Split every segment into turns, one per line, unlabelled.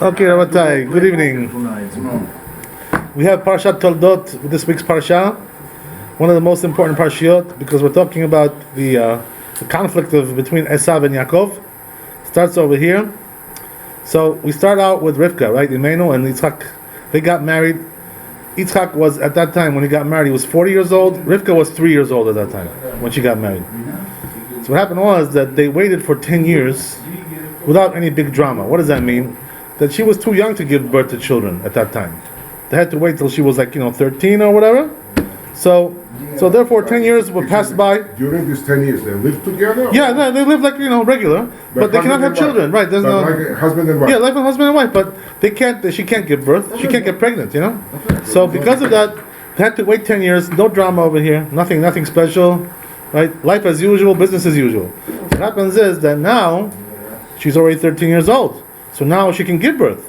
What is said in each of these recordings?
Okay, Rabbi, good evening. We have Parashat Toledot, this week's Parasha, one of the most important Parashiot, because we're talking about the conflict between Esav and Yaakov. Starts over here. So we start out with Rivka, right? Imenu and Yitzchak. They got married. Yitzchak was, at that time, when he got married, he was 40 years old. Rivka was 3 years old at that time, when she got married. So what happened was that they waited for 10 years without any big drama. What does that mean? That she was too young to give birth to children at that time. They had to wait till she was 13 or whatever. So therefore 10 years would pass by.
During these 10 years, they lived together?
Yeah, no, they live regular, but they cannot have children, right? There's no
like a husband and wife.
Yeah, like a husband and wife, but she can't give birth. She can't get pregnant, So because of that, they had to wait 10 years. No drama over here. Nothing special, right? Life as usual, business as usual. What happens is that now she's already 13 years old. So now she can give birth.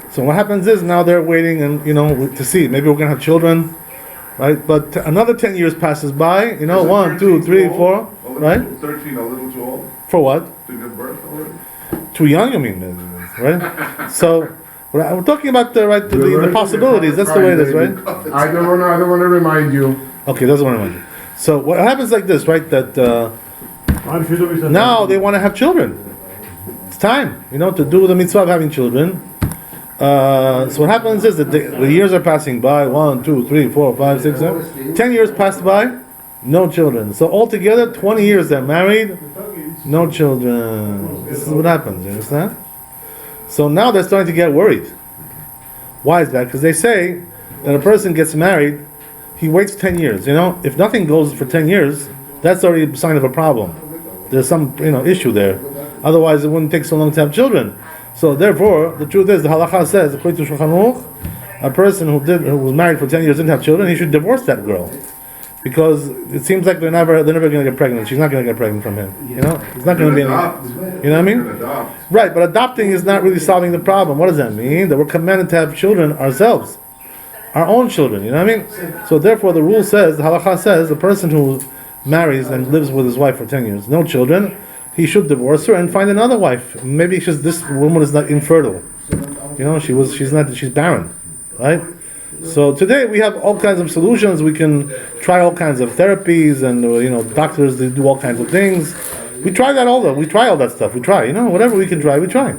So what happens is now they're waiting and to see maybe we're gonna have children, right? But another 10 years passes by. 1, 2, 3, 4, right?
13, a little too old.
For what?
To give birth already.
Too young, right? So we're talking about the possibilities. That's the way it is, right?
I don't want to remind you.
Okay, doesn't want to remind you. So what happens like this, right? That now they want to have children. It's time, to do the mitzvah of having children. So what happens is that the years are passing by. 1, 2, 3, 4, 5, 6, 7. 10 years passed by, no children. So altogether, 20 years they're married, no children. This is what happens. You understand? So now they're starting to get worried. Why is that? Because they say that a person gets married, he waits 10 years. If nothing goes for 10 years, that's already a sign of a problem. There's some issue there. Otherwise, it wouldn't take so long to have children. So therefore, the truth is, the halacha says, according to Shulchan Aruch, a person who was married for 10 years didn't have children, he should divorce that girl, because it seems like they're never going to get pregnant. She's not going to get pregnant from him. It's not going to be any. You know what I mean? Right, but adopting is not really solving the problem. What does that mean? That we're commanded to have children ourselves, our own children. You know what I mean? So therefore, the rule says, the halacha says, the person who marries and lives with his wife for 10 years, no children, he should divorce her and find another wife. Maybe this woman is not infertile. She's barren, right? So today we have all kinds of solutions. We can try all kinds of therapies, and doctors, they do all kinds of things. We try that we try all that stuff. We try, whatever we can try, we try. You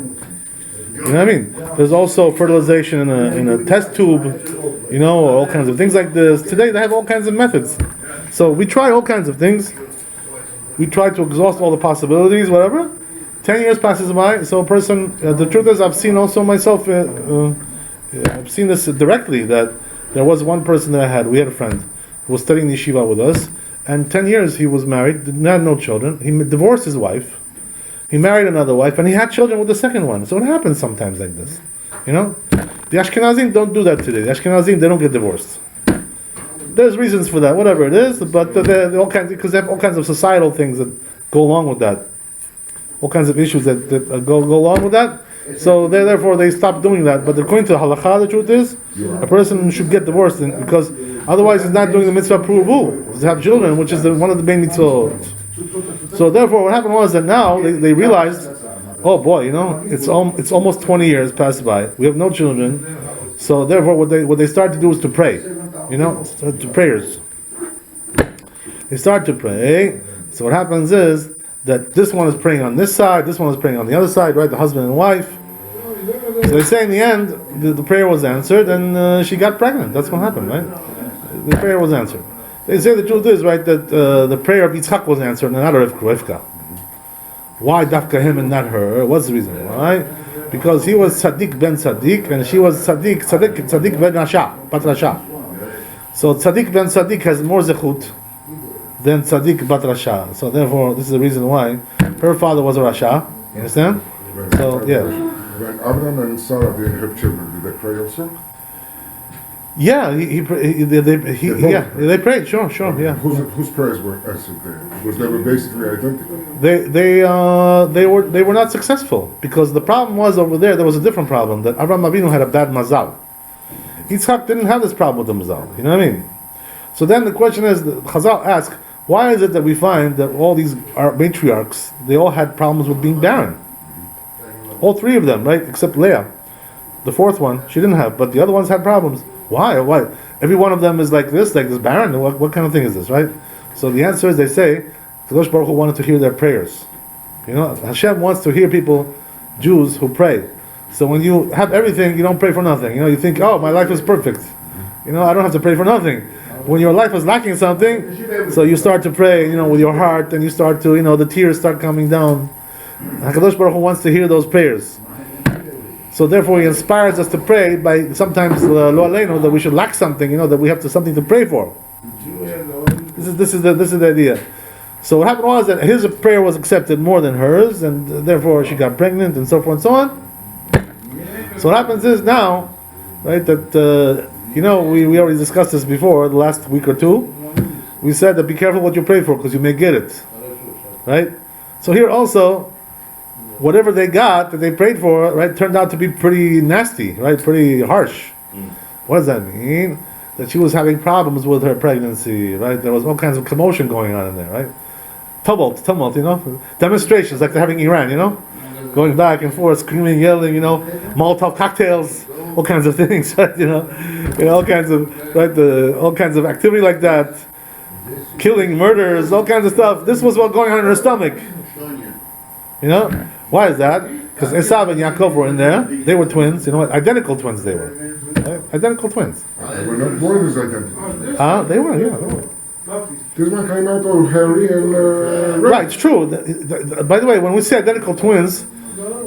know what I mean? There's also fertilization in a test tube, or all kinds of things like this. Today they have all kinds of methods. So we try all kinds of things. We try to exhaust all the possibilities, whatever. 10 years passes by, so a person, the truth is, I've seen also myself, I've seen this directly, that there was one person that we had a friend who was studying yeshiva with us, and 10 years he was married, had no children. He divorced his wife, he married another wife, and he had children with the second one. So it happens sometimes like this. The Ashkenazim don't do that today. The Ashkenazim, they don't get divorced. There's reasons for that, whatever it is, but they're all kinds, because they have all kinds of societal things that go along with that, all kinds of issues that go along with that. So therefore they stop doing that. But according to the halakha, the truth is, a person should get divorced, because otherwise he's not doing the mitzvah pruvu, to have children, which is one of the main mitzvot. So therefore, what happened was that now they realized, oh boy, it's almost 20 years passed by. We have no children. So therefore, what they start to do is to pray. Start to prayers. They start to pray. So what happens is that this one is praying on this side, this one is praying on the other side, right? The husband and wife. So they say in the end, the prayer was answered, and she got pregnant. That's what happened, right? The prayer was answered. They say the truth is, right, that the prayer of Yitzchak was answered, and not of Rivka. Why dafka him and not her? What's the reason? Why? Because he was tzaddik ben tzaddik, and she was tzaddik ben rasha, bat rasha. So tzaddik ben tzaddik has more zechut than tzaddik bat rasha. So therefore, this is the reason why her father was a rasha. You understand? So yeah.
When Abraham and Sarah didn't have children, did they pray also?
Yeah, they prayed. Sure, yeah.
Whose prayers were answered there? Because they were basically identical.
They were not successful, because the problem was over there was a different problem, that Avraham Avinu had a bad mazal. Yitzchak didn't have this problem with the mazal. You know what I mean? So then the question is, Chazal ask, why is it that we find that all these matriarchs, they all had problems with being barren? All three of them, right? Except Leah. The fourth one, she didn't have, but the other ones had problems. Why? Why? Every one of them is like this barren. What kind of thing is this, right? So the answer is, they say, Kadosh Baruch Hu wanted to hear their prayers. Hashem wants to hear people, Jews, who pray. So when you have everything, you don't pray for nothing. You think, oh, my life is perfect. I don't have to pray for nothing. When your life is lacking something, so you start to pray, with your heart, and you start to, the tears start coming down. HaKadosh Baruch Hu wants to hear those prayers. So therefore He inspires us to pray by sometimes, lo aleinu, that we should lack something, that we have something to pray for. This is the idea. So what happened was that his prayer was accepted more than hers, and therefore she got pregnant, and so forth and so on. So what happens is now, right, that, we already discussed this before, the last week or two. We said that be careful what you pray for, because you may get it. Right? So here also, whatever they got, that they prayed for, right, turned out to be pretty nasty, right, pretty harsh. What does that mean? That she was having problems with her pregnancy, right? There was all kinds of commotion going on in there, right? Tumult, demonstrations like they're having in Iran, going back and forth, screaming, yelling, Molotov cocktails, all kinds of things, right? All kinds of, right, all kinds of activity like that, killing, murders, all kinds of stuff. This was what going on in her stomach. Why is that? Because Esav and Yaakov were in there. They were twins. Identical twins they were. Right? Identical twins.
They were not born as identical.
They were, yeah. They were.
This one came out of Harry and
Right, it's true. By the way, when we say identical twins,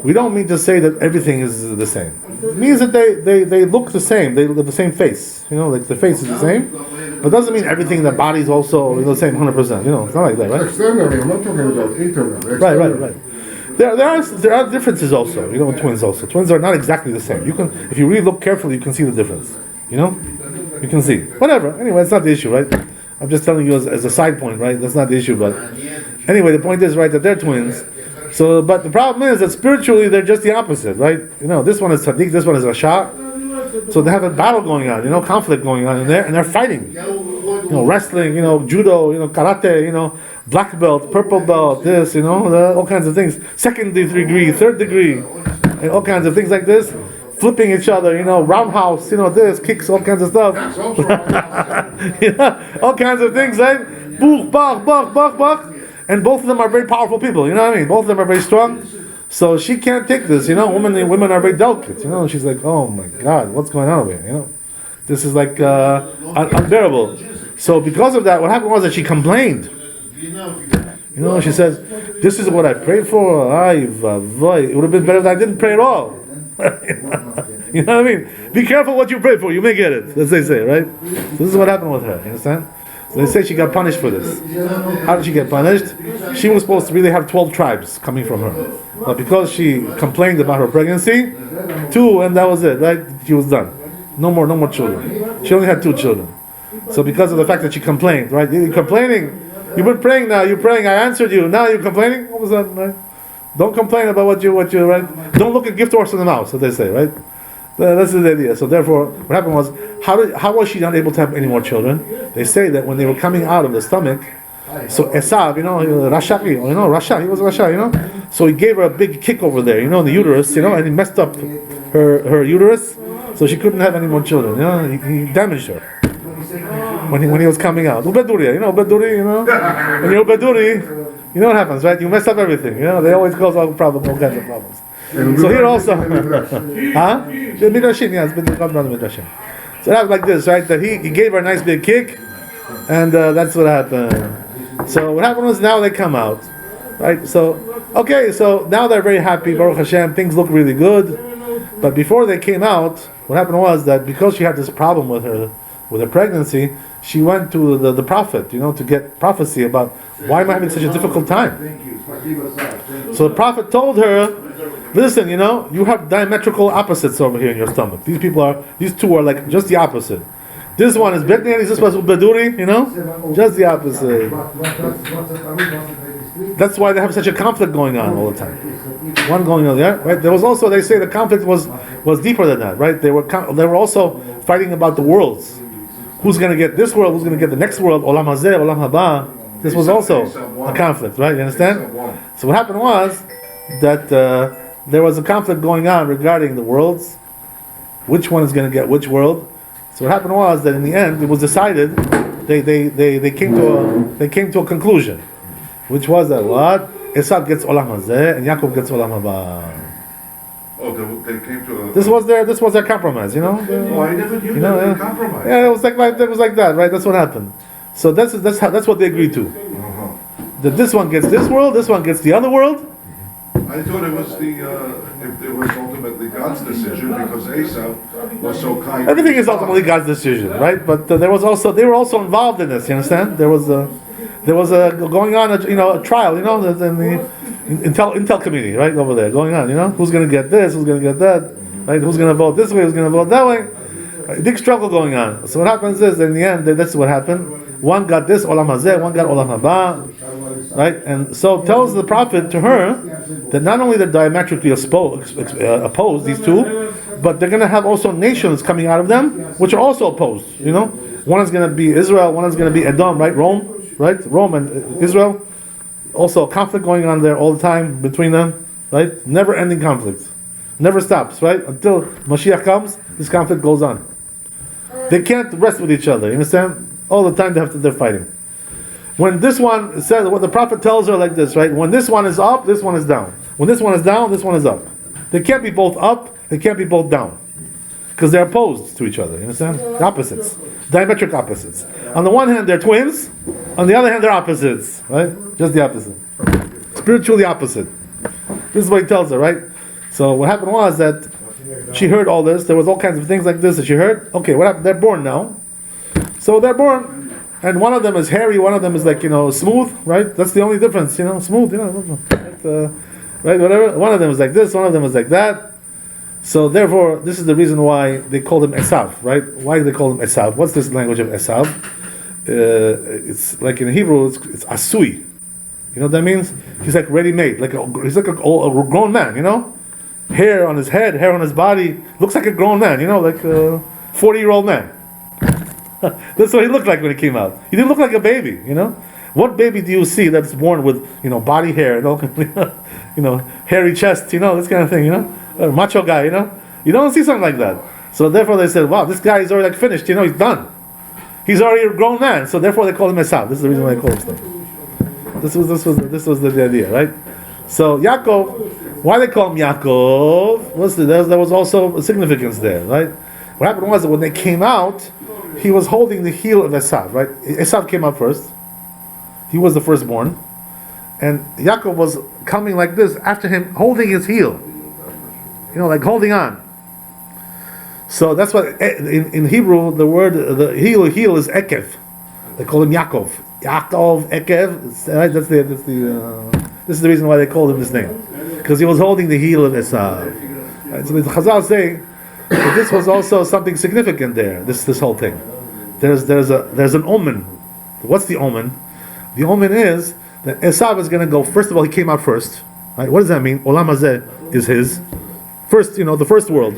we don't mean to say that everything is the same. It means that they look the same. They have the same face. Like the face is the same. But it doesn't mean everything in the body is also the same 100%. It's not like that, right?
Externally, I'm not talking about internally.
Right. There are differences also, with twins also. Twins are not exactly the same. If you really look carefully, you can see the difference. You can see. Whatever. Anyway, it's not the issue, right? I'm just telling you as a side point, right? That's not the issue, but anyway, the point is, right, that they're twins. So, but the problem is that spiritually they're just the opposite, right? This one is tzaddik, this one is rasha. So they have a battle going on, conflict going on in there, and they're fighting. Wrestling, judo, karate, black belt, purple belt, this, all kinds of things. Second degree, third degree, and all kinds of things like this. Flipping each other, roundhouse, this, kicks, all kinds of stuff. All kinds of things, right? Buch, bach. And both of them are very powerful people, Both of them are very strong. So she can't take this, women are very delicate, She's like, oh my God, what's going on over here, This is like unbearable. So because of that, what happened was that she complained. She says, this is what I prayed for. It would have been better if I didn't pray at all. You know what I mean? Be careful what you pray for, you may get it, as they say, right? So this is what happened with her, you understand? So they say she got punished for this. How did she get punished? She was supposed to really have 12 tribes coming from her. But because she complained about her pregnancy, 2, and that was it, right? She was done. No more children. She only had 2 children. So because of the fact that she complained, right? You're complaining. You've been praying now. You're praying. I answered you. Now you're complaining. All of a sudden, right? Don't complain about what you right. Don't look a gift horse in the mouth, so they say, right? That's the idea. So therefore, what happened was, how was she not able to have any more children? They say that when they were coming out of the stomach, so Esav, Rasha, Rasha, he was Rasha, So he gave her a big kick over there, in the uterus, and he messed up her uterus, so she couldn't have any more children. He damaged her when he was coming out. Ubeduri, Ubeduri, when you're Ubeduri, you know what happens, right? You mess up everything. They always cause all kinds of problems. So here also, the midrashim, yes, midrashim. So that was like this, right? That he gave her a nice big kick, and that's what happened. So what happened was now they come out, right? So so now they're very happy. Baruch Hashem, things look really good. But before they came out, what happened was that because she had this problem with her pregnancy, she went to the prophet, to get prophecy about why am I having such a difficult time. So the prophet told her, listen, you have diametrical opposites over here in your stomach. These two are like just the opposite. This one is Betnianis, this one is Ubeduri, just the opposite. That's why they have such a conflict going on all the time. One going on there, right? There was also, they say the conflict was deeper than that, right? They were also fighting about the worlds. Who's going to get this world? Who's going to get the next world? Olam hazeh, olam haba. This was also a conflict, right? You understand? So what happened was that there was a conflict going on regarding the worlds, which one is going to get which world. So what happened was that in the end it was decided. They came to a conclusion, which was that what Esav gets olam hazeh and Yaakov gets olam haba.
Oh, they came to a...
This was their compromise, you know.
Oh, I never knew that they compromised.
Yeah, it was like that, right? That's what happened. So that's what they agreed to. That this one gets this world, this one gets the other world.
I thought it was it was ultimately God's decision because Esau was so kind.
Everything is ultimately God's decision, right? But they were also involved in this. You understand? There was a going on a trial, in the Intel committee, right over there, going on. Who's going to get this? Who's going to get that? Right? Who's going to vote this way? Who's going to vote that way? Right? Big struggle going on. So what happens is, in the end, that's what happened. One got this olam hazeh, one got olam haba. Right, and so tells the prophet to her that not only they're diametrically opposed, these two, but they're going to have also nations coming out of them, which are also opposed. One is going to be Israel, one is going to be Edom, right? Rome and Israel. Also a conflict going on there all the time between them, right? Never-ending conflict, never stops, right? Until Mashiach comes, this conflict goes on. They can't rest with each other. You understand? All the time they're fighting. When this one says, what the prophet tells her like this, right? When this one is up, this one is down. When this one is down, this one is up. They can't be both up, they can't be both down. Because they're opposed to each other, you understand? The opposites. Diametric opposites. On the one hand, they're twins. On the other hand, they're opposites, right? Just the opposite. Spiritually opposite. This is what he tells her, right? So what happened was that she heard all this. There was all kinds of things like this that she heard. Okay, what happened? They're born now. So they're born. And one of them is hairy, one of them is smooth, right? That's the only difference, smooth, right? Whatever. One of them is like this, one of them is like that. So therefore, this is the reason why they called him Esav, right? Why do they call him Esav? What's this language of Esav? It's like in Hebrew, it's asui. You know what that means? He's like ready-made, he's like a grown man, Hair on his head, hair on his body, looks like a grown man, like a 40-year-old man. That's what he looked like when he came out. He didn't look like a baby, What baby do you see that's born with, body hair, hairy chest, this kind of thing, a macho guy, You don't see something like that. So therefore they said, wow, this guy is already finished, he's done. He's already a grown man. So therefore they call him Esav. This is the reason why they call him stuff. This was the idea, right? So Yaakov, why they call him Yaakov? There was also a significance there, right? What happened was that when they came out, he was holding the heel of Esav, right? Esav came out first. He was the firstborn. And Yaakov was coming like this after him, holding his heel. Like holding on. So that's what, in Hebrew, the word, the heel is Ekev. They call him Yaakov. Yaakov, Ekev. Right? This is the reason why they called him this name. Because he was holding the heel of Esav. Right? So the Chazal say, but this was also something significant there. This whole thing. There's an omen. What's the omen? The omen is that Esav is going to go. First of all, he came out first. Right? What does that mean? Olam hazeh is his. First, the first world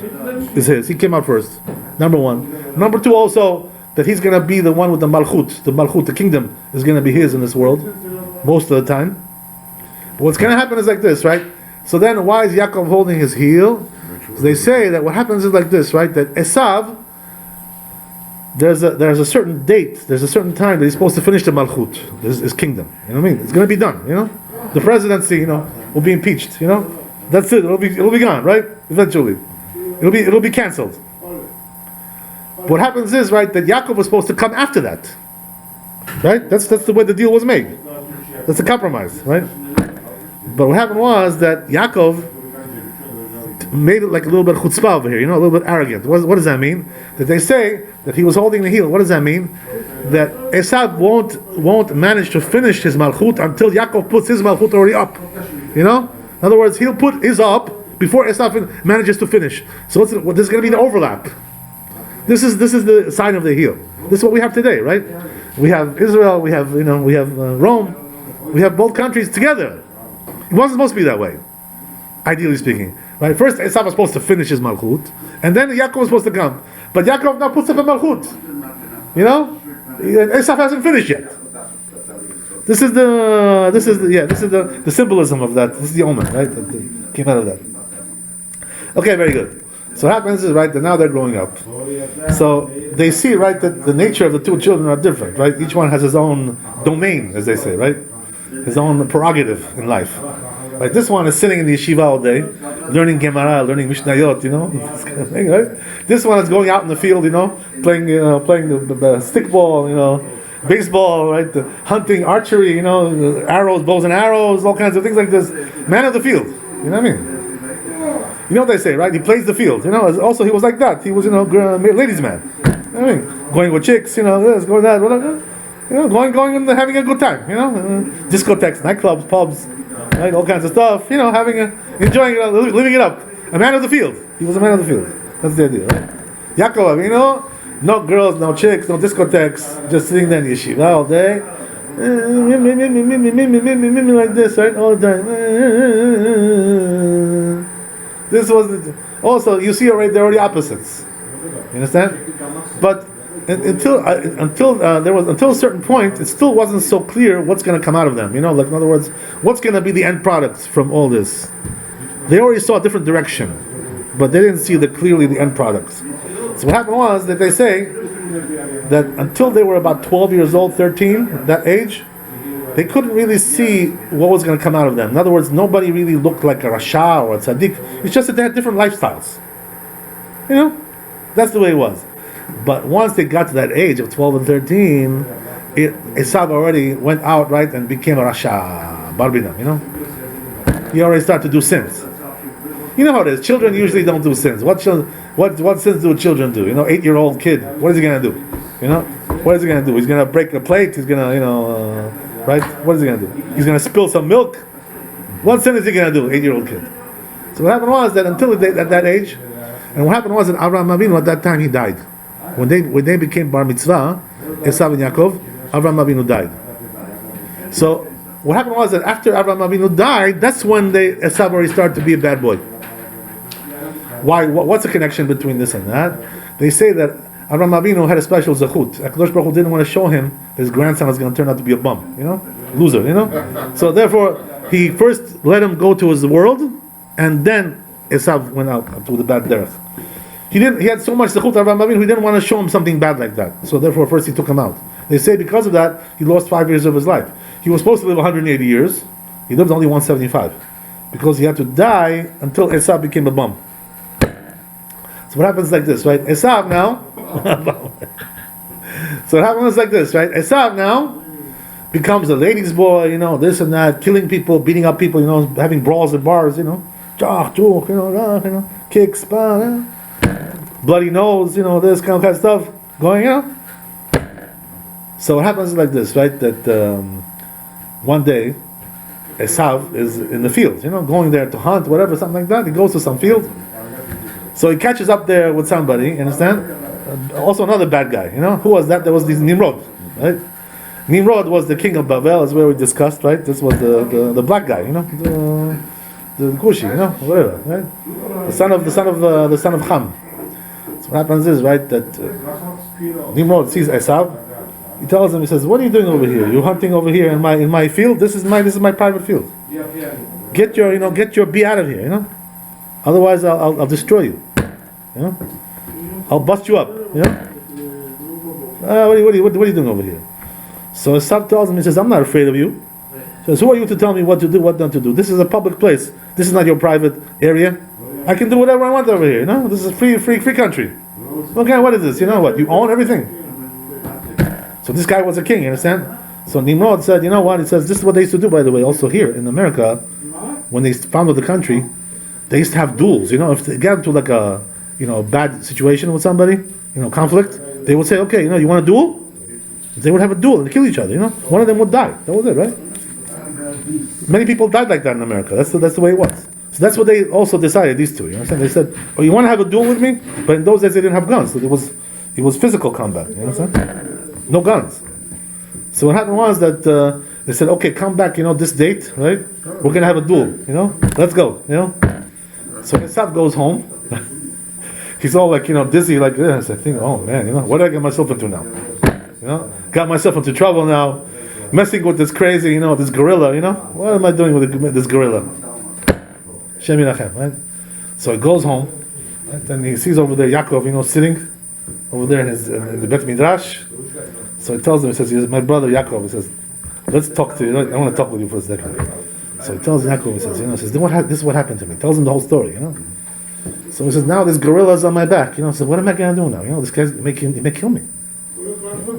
is his. He came out first. Number one. Number two, also that he's going to be the one with the malchut. The malchut, the kingdom, is going to be his in this world most of the time. But what's going to happen is like this, right? So then, why is Yaakov holding his heel? They say that what happens is like this, right? That Esav, there's a certain date, there's a certain time that he's supposed to finish the malchut, his kingdom. You know what I mean? It's going to be done. The presidency, will be impeached. That's it. It'll be gone, right? Eventually, it'll be canceled. What happens is, right, that Yaakov was supposed to come after that, right? That's the way the deal was made. That's a compromise, right? But what happened was that Yaakov made it like a little bit chutzpah over here, a little bit arrogant. What does that mean? That they say that he was holding the heel. What does that mean? That Esav won't manage to finish his malchut until Yaakov puts his malchut already up. In other words, he'll put his up before Esav manages to finish. So this is going to be the overlap. This is the sign of the heel. This is what we have today, right? We have Israel, we have Rome, we have both countries together. It wasn't supposed to be that way, ideally speaking. Right? First, Esav was supposed to finish his malchut, and then Yaakov was supposed to come. But Yaakov now puts up a malchut. Esav hasn't finished yet. This is the symbolism of that. This is the omen, right? That came out of that. Okay, very good. So what happens is, right, that now they're growing up. So they see, right, that the nature of the two children are different, right? Each one has his own domain, as they say, right? His own prerogative in life. Right? This one is sitting in the yeshiva all day, learning Gemara, learning Mishnayot, this kind of thing, right? This one is going out in the field, playing the stickball, baseball, right? The hunting, archery, arrows, bows and arrows, all kinds of things like this. Man of the field, you know what I mean? You know what they say, right? He plays the field, Also, he was like that. He was, ladies' man. You know what I mean? Going with chicks, this, going that, whatever. Going and having a good time, discotheques, nightclubs, pubs, right? All kinds of stuff, enjoying it, living it up. A man of the field. He was a man of the field. That's the idea, right? Yaakov, no girls, no chicks, no discotheques, just sitting there in the yeshiva all day, like this, right? All the time. This was also, you see already they're already opposites. You understand? But until a certain point, it still wasn't so clear what's going to come out of them. Like in other words, what's going to be the end product from all this? They already saw a different direction, but they didn't see clearly the end product. So what happened was that they say that until they were about 12 years old, 13, that age, they couldn't really see what was going to come out of them. In other words, nobody really looked like a Rasha or a Tzaddik. It's just that they had different lifestyles. That's the way it was. But once they got to that age of 12 and 13, Esav already went out, right, and became a Rasha, Barbina, He already started to do sins. You know how it is. Children usually don't do sins. What sins do children do? 8-year-old kid. What is he going to do? What is he going to do? He's going to break a plate. He's going to, right? What is he going to do? He's going to spill some milk. What sin is he going to do? 8-year-old kid. So what happened was that until at that age, and what happened was that Avraham Avinu at that time he died. When they became bar mitzvah, Esav and Yaakov, Avraham Avinu died. So what happened was that after Avraham Avinu died, that's when Esav already started to be a bad boy. Why? What's the connection between this and that? They say that Avraham Avinu had a special zechut. HaKadosh Baruch Hu didn't want to show him that his grandson was going to turn out to be a bum, loser, So therefore, he first let him go to his world, and then Esav went out to the bad derech. He had so much zechut Avraham Avinu, he didn't want to show him something bad like that. So therefore, first he took him out. They say because of that, he lost 5 years of his life. He was supposed to live 180 years. He lived only 175 because he had to die until Esav became a bum. So what happens like this, right? Esav now. So what happens like this, right? Esav now becomes a ladies' boy, this and that, killing people, beating up people, having brawls at bars, kicks, bloody nose, this kind of stuff going, So what happens like this, right? That one day, Esav is in the field, going there to hunt, whatever, something like that. He goes to some field. So he catches up there with somebody, you understand? Also another bad guy, Who was that? There was this Nimrod, right? Nimrod was the king of Babel, as where we discussed, right? This was the black guy, the Kushi, whatever, right? The son of Ham. So what happens is, right, that Nimrod sees Esav. He tells him, he says, "What are you doing over here? You're hunting over here in my field. This is my private field. Get your bee out of here, Otherwise, I'll destroy you. I'll bust you up. What are you doing over here?" So Esav tells him, he says, "I'm not afraid of you." He says, "Who are you to tell me what to do, what not to do? This is a public place. This is not your private area. I can do whatever I want over here. This is a free country. Okay, what is this? You know what? You own everything." So this guy was a king, you understand? So Nimrod said, "You know what?" He says, "This is what they used to do, by the way, also here in America, when they founded the country. They used to have duels. If they get into like a bad situation with somebody, conflict, they would say, okay, you want a duel? They would have a duel and kill each other. One of them would die. That was it, right? Many people died like that in America. That's the way it was. So that's what they also decided. These two, you understand? They said, "Oh, you want to have a duel with me?" But in those days they didn't have guns, so it was physical combat. You understand? No guns. So what happened was that they said, "Okay, come back. This date, right? We're gonna have a duel. Let's go. So Esav goes home. He's all like, dizzy like this. I think, oh man, what did I get myself into now? Got myself into trouble now. Messing with this crazy, this gorilla, What am I doing with this gorilla? Shem Yirachem, right? So he goes home, right? And he sees over there Yaakov, sitting over there in the Bet Midrash. So he tells him, he says, my brother Yaakov, he says, let's talk to you. I want to talk with you for a second. So he tells Yaakov, he says, this is what happened to me. He tells him the whole story, So he says, now this gorilla's on my back, So what am I going to do now? This guy's he may kill me.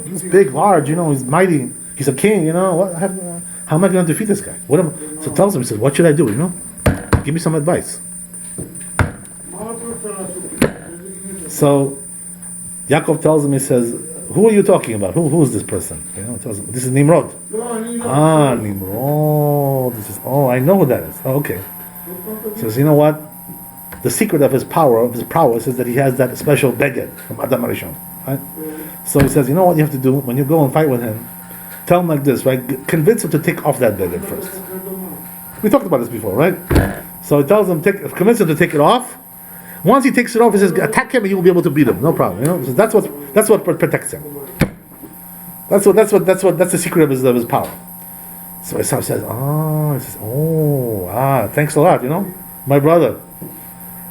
He's big, large, he's mighty. He's a king, how am I going to defeat this guy? So he tells him, he says, what should I do, Give me some advice. So Yaakov tells him, he says, who are you talking about? Who is this person? He tells him, this is Nimrod. Nimrod. I know who that is. Oh, okay. He says, you know what? The secret of his prowess is that he has that special beged from Adam Arishon. Right? So he says, you know what you have to do when you go and fight with him? Tell him like this, right? Convince him to take off that beged first. We talked about this before, right? So he tells him, convince him to take it off. Once he takes it off, he says, attack him and you'll be able to beat him. No problem. So that's what protects him. That's the secret of his power. So Esau says, thanks a lot, my brother.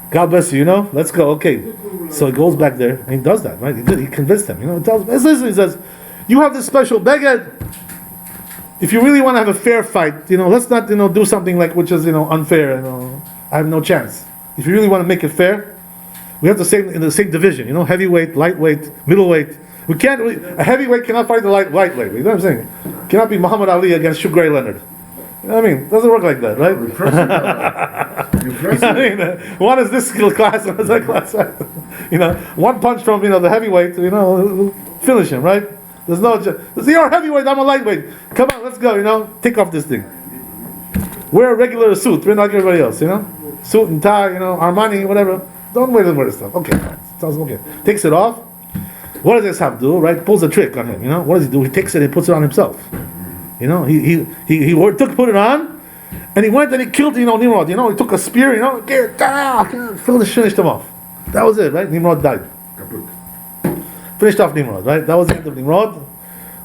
God bless you, let's go, okay. So he goes back there and he does that, right? He convinced him, he tells him, listen, he says, you have this special beged. If you really want to have a fair fight, let's not, do something like which is, unfair, I have no chance. If you really want to make it fair, we have to say in the same division, heavyweight, lightweight, middleweight. A heavyweight cannot fight the lightweight. You know what I'm saying? Cannot be Muhammad Ali against Sugar Leonard. You know what I mean? It doesn't work like that, right? One is this skill class, one is that class. One punch from the heavyweight, finish him, right? There's no. You're a heavyweight, I'm a lightweight. Come on, let's go. Take off this thing. Wear a regular suit. We're like everybody else. Suit and tie. Armani, whatever. Don't wear the stuff. Okay, fine. Sounds okay. Takes it off. What does this have to do? Right? Pulls a trick on him. What does he do? He takes it and puts it on himself. He put it on, and he went and he killed Nimrod. He took a spear. Finished him off. That was it, right? Nimrod died. Finished off Nimrod, right? That was the end of Nimrod.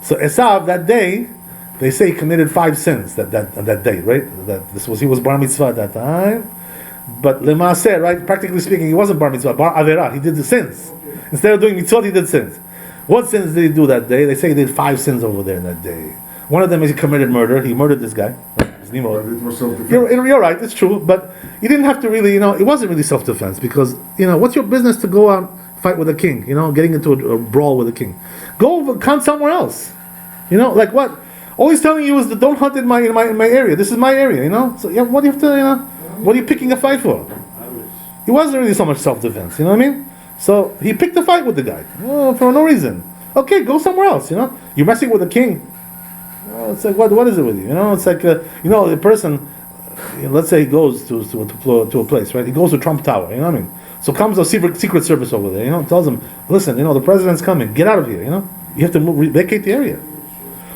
So Esav that day, they say he committed 5 sins that day, right? He was bar mitzvah at that time. But Lemaaseh, right? Practically speaking, he wasn't bar mitzvah, bar averah. He did the sins. Instead of doing mitzvot, he did sins. What sins did he do that day? They say he did 5 sins over there in that day. One of them is he committed murder. He murdered this guy. Nimrod. You're right, it's true, but you didn't have to really, it wasn't really self-defense because, what's your business to go out fight with a king? Getting into a brawl with a king. Go hunt somewhere else. Like what? All he's telling you is that don't hunt in my area. This is my area. So what do you have to? What are you picking a fight for? It wasn't really so much self-defense. You know what I mean? So he picked a fight with the guy for no reason. Okay, go somewhere else. You're messing with a king. It's like what is it with you? It's like the person. Let's say he goes to a place, right? He goes to Trump Tower. You know what I mean? So comes a secret service over there. Tells him, listen, the president's coming. Get out of here. You have to vacate the area.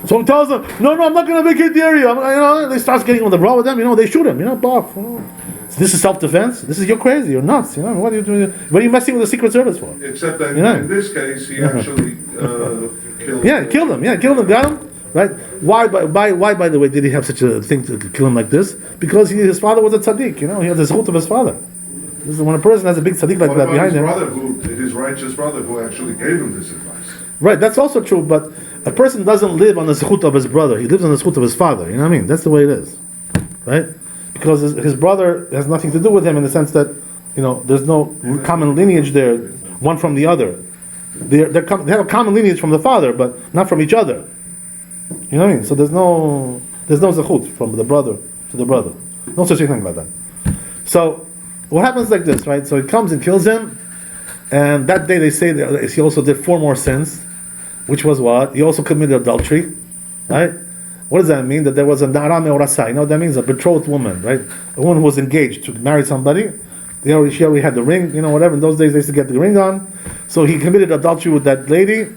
So he tells them, no, I'm not going to vacate the area. They start getting on the brawl with them. They shoot him. So this is self-defense. You're crazy. You're nuts. What are you doing? What are you messing with the secret service for?
Except that in this case, he actually killed.
Yeah, killed him. Got him. Right? Why? By the way, did he have such a thing to kill him like this? Because his father was a tzaddik. He had the zchut of his father. This is when a person has a big tzaddik like that behind him.
His righteous brother, who actually gave him this advice.
Right, that's also true. But a person doesn't live on the zchut of his brother. He lives on the zchut of his father. You know what I mean? That's the way it is, right? Because his brother has nothing to do with him in the sense that there's no common lineage there, one from the other. They have a common lineage from the father, but not from each other. You know what I mean? So there's no zechut from the brother to the brother. No such thing like that. So what happens like this, right? So he comes and kills him, and that day they say that he also did 4 more sins, which was what? He also committed adultery, right? What does that mean? That there was a nara meorasa. What that means? A betrothed woman, right? A woman who was engaged to marry somebody. She already had the ring, whatever. In those days they used to get the ring on. So he committed adultery with that lady.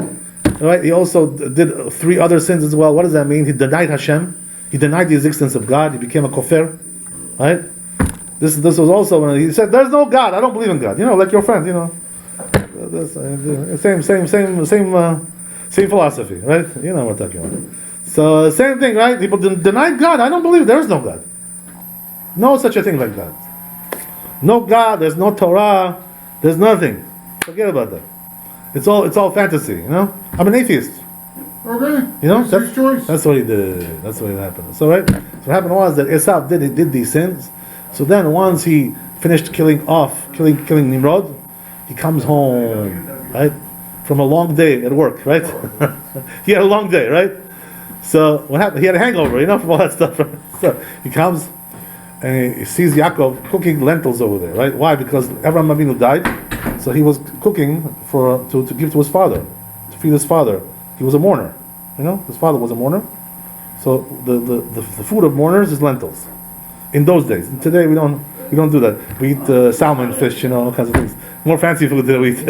Right? He also did 3 other sins as well. What does that mean? He denied Hashem. He denied the existence of God. He became a kofir. Right? This was also when he said, "There's no God. I don't believe in God." Like your friend. Same philosophy, right? You know what we're talking about. So same thing, right? People denied God. I don't believe there is no God. No such a thing like that. No God, there's no Torah, there's nothing. Forget about that. It's all fantasy, you know? I'm an atheist.
Okay.
You know?
That's his choice.
That's what he did. That's what happened. So right? So what happened was that Esau did these sins. So then once he finished killing Nimrod, he comes home, right? From a long day at work, right? He had a long day, right? So what happened? He had a hangover, you know, from all that stuff. So he comes and he sees Yaakov cooking lentils over there, right? Why? Because Avraham Avinu died, so he was cooking to give to his father, to feed his father. He was a mourner, you know. His father was a mourner, so the food of mourners is lentils. In those days, today we don't do that. We eat salmon, fish, you know, all kinds of things. More fancy food than we eat,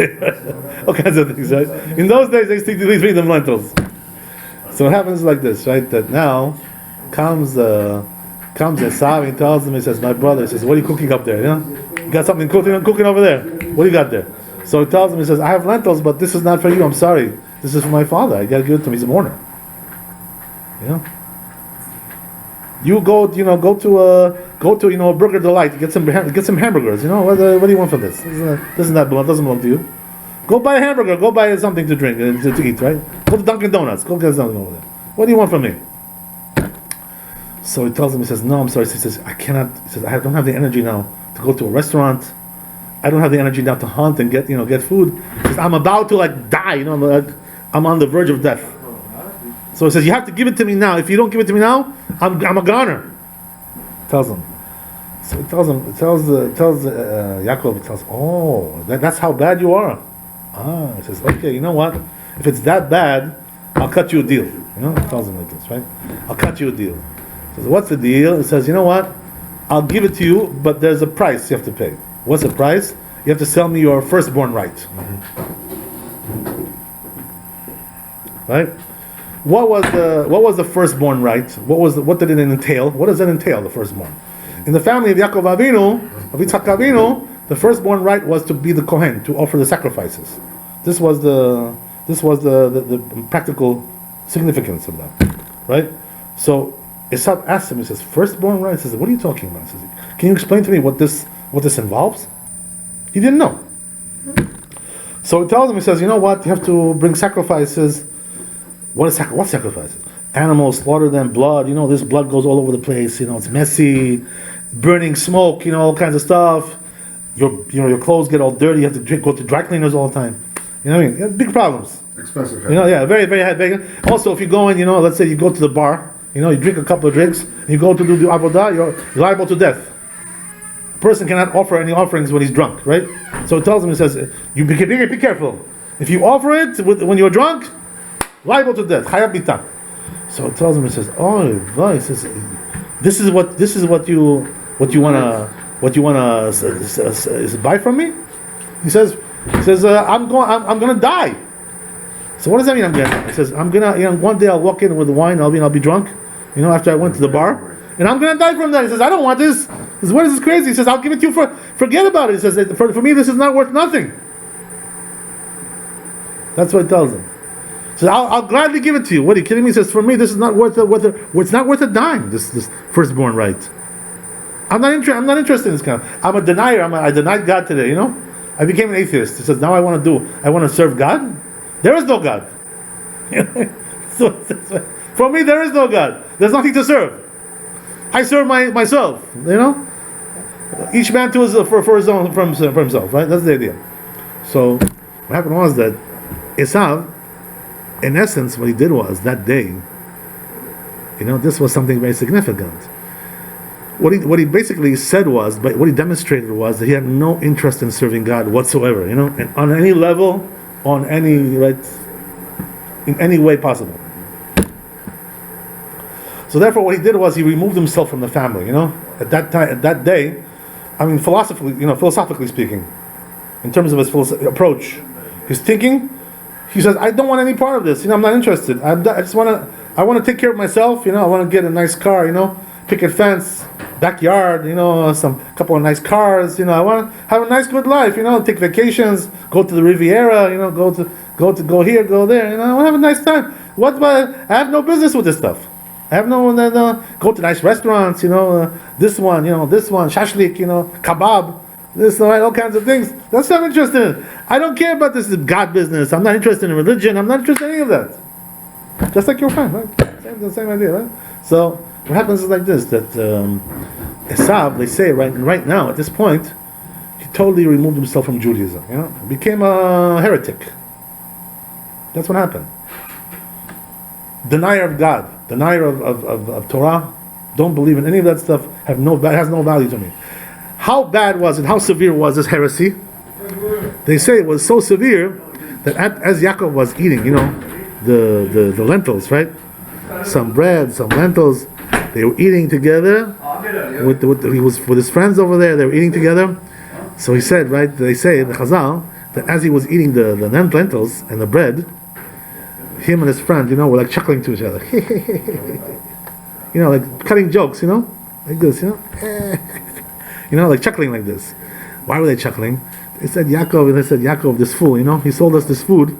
all kinds of things, right? In those days, they used to feed them lentils. So it happens like this, right? That now comes Esau and tells him, he says, my brother, he says, what are you cooking up there? You know, you got something cooking over there. What do you got there? So he tells him, he says, I have lentils, but this is not for you. I'm sorry. This is for my father. I gotta give it to him. He's a mourner. You know. You go to Burger Delight, get some hamburgers. You know, what do you want for this? Doesn't belong to you. Go buy a hamburger. Go buy something to drink to eat. Right? Go to Dunkin' Donuts. Go get something over there. What do you want from me? So he tells him. He says, no, I'm sorry. He says, I cannot. He says, I don't have the energy now to go to a restaurant. I don't have the energy now to hunt and get food. He says, I'm about to die. You know, I'm on the verge of death. So he says, you have to give it to me now. If you don't give it to me now, I'm a goner. Tells him. So he tells Yaakov, oh, that's how bad you are. He says, okay, you know what? If it's that bad, I'll cut you a deal. You know, he tells him like this, right? I'll cut you a deal. He says, what's the deal? He says, you know what? I'll give it to you, but there's a price you have to pay. What's the price? You have to sell me your firstborn right. Right? What was the firstborn right? What did it entail? What does that entail, the firstborn? In the family of Yaakov Avinu, of Yitzchak Avinu, the firstborn right was to be the Kohen, to offer the sacrifices. This was the practical significance of that, right? So Esau asked him, he says, firstborn right? He says, what are you talking about? He says, can you explain to me what this involves? He didn't know. So he tells him, he says, you know what? You have to bring sacrifices. What sacrifices? Animals, slaughter them, blood. You know, this blood goes all over the place. You know, it's messy, burning smoke. You know, all kinds of stuff. Your clothes get all dirty. You have to go to dry cleaners all the time. You know what I mean? You have big problems.
Expensive.
You know, yeah, very, very high. Also, if you go in, you know, let's say you go to the bar. You know, you drink a couple of drinks. And you go to do the avodah. You're liable to death. A person cannot offer any offerings when he's drunk, right? So it tells him, it says, you be careful. If you offer it when you're drunk, liable to death. Chayav bita. So it tells him, it says, oh, he says, this is what you wanna buy from me? He says, I'm gonna die. So what does that mean? I'm gonna die? He says, I'm gonna, one day I'll walk in with wine. I'll be drunk. You know, after I went to the bar, and I'm gonna die from that. He says, I don't want this. He says, what is this crazy? He says, I'll give it to you forget about it. He says, for me, this is not worth nothing. That's what he tells him. So I'll gladly give it to you. What, are you kidding me? He says, for me, this is not worth it's not worth a dime, this firstborn right. I'm not interested in this kind of, I'm a denier. I denied God today, you know? I became an atheist. He says, now I want to serve God? There is no God. So for me, there is no God. There's nothing to serve. I serve myself, you know? Each man for himself, right? That's the idea. So what happened was that Esau, in essence, what he did was that day, you know, this was something very significant. What he basically said was, but what he demonstrated was that he had no interest in serving God whatsoever, you know, and on any level, on any in any way possible. So therefore, what he did was he removed himself from the family, you know. At that day, I mean, philosophically speaking, in terms of his approach, his thinking, he says, I don't want any part of this. You know, I'm not interested. I want to take care of myself. You know, I want to get a nice car. You know, picket fence, backyard. You know, couple of nice cars. You know, I want to have a nice, good life. You know, take vacations, go to the Riviera. You know, go here, go there. You know, I want to have a nice time. I have no business with this stuff. I have go to nice restaurants. You know, this one, shashlik. You know, kebab. this, right, all kinds of things. That's what I'm interested in. I don't care about this God business. I'm not interested in religion. I'm not interested in any of that. Just like your friend, right? The same idea, right? So what happens is like this: that Esav, they say right now at this point, he totally removed himself from Judaism. Became a heretic. That's what happened. Denier of God, denier of Torah, don't believe in any of that stuff. Has no value to me. How bad was it? How severe was this heresy? They say it was so severe that as Yaakov was eating, the lentils, right? Some bread, some lentils. They were eating together he was with his friends over there. They were eating together. So he said, right? They say the Chazal that as he was eating the lentils and the bread, him and his friend, were like chuckling to each other. Like cutting jokes, like this, like chuckling like this. Why were they chuckling? They said Yaakov, this fool, he sold us this food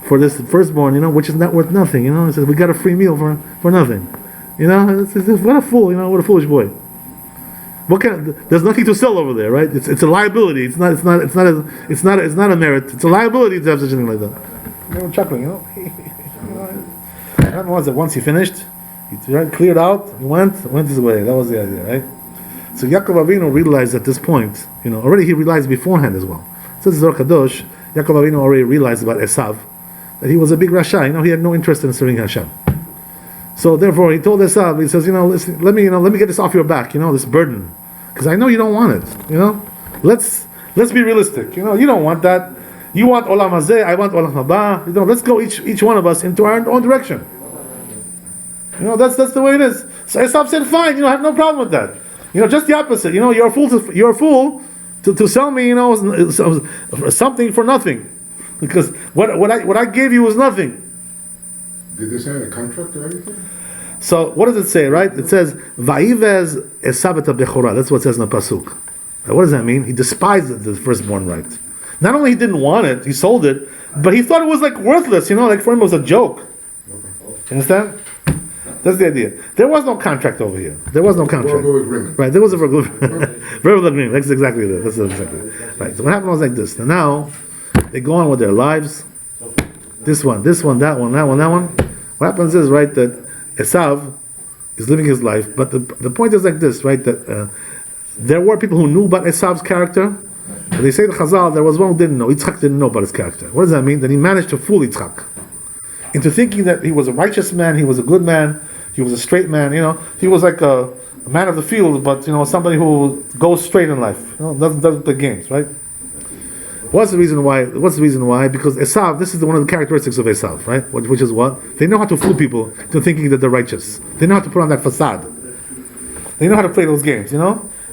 for this firstborn, which is not worth nothing, He says we got a free meal for nothing, what a fool, what a foolish boy. There's nothing to sell over there, right? It's a liability. It's not a merit. It's a liability to have such a thing like that. They were chuckling, That was that once he finished, he cleared out, he went his way. That was the idea, right? So Yaakov Avinu realized at this point, already he realized beforehand as well. Since Zohar Kadosh, Yaakov Avinu already realized about Esav, that he was a big Rasha, he had no interest in serving Hashem. So therefore he told Esav, he says, listen, let me get this off your back, this burden. Because I know you don't want it, Let's be realistic, you don't want that. You want Olam Hazeh, I want Olam Haba. Let's go each one of us into our own direction. That's the way it is. So Esav said, fine, I have no problem with that. Just the opposite. You're a fool to sell me, something for nothing. Because what I gave you was nothing.
Did they sign a contract or anything?
So what does it say, right? It says, Va'ivez Esav et ha-bechorah. That's what it says in the pasuk. What does that mean? He despised the firstborn right. Not only he didn't want it, he sold it, but he thought it was like worthless, like for him it was a joke. You understand? That's the idea. There was no contract over here. There was no contract.
Verbal agreement.
Right, there was a verbal agreement. That's exactly it. That's exactly it. Right, so what happened was like this. And now, they go on with their lives. This one, that one. What happens is, right, that Esav is living his life, but the point is like this, right, that there were people who knew about Esav's character. But they say the Chazal, there was one who didn't know. Yitzchak didn't know about his character. What does that mean? That he managed to fool Yitzchak into thinking that he was a righteous man, he was a good man, he was a straight man, he was like a man of the field, but somebody who goes straight in life, doesn't play games, right? What's the reason why? Because Esav, this is one of the characteristics of Esav, right? Which is what? They know how to fool people into thinking that they're righteous. They know how to put on that facade. They know how to play those games,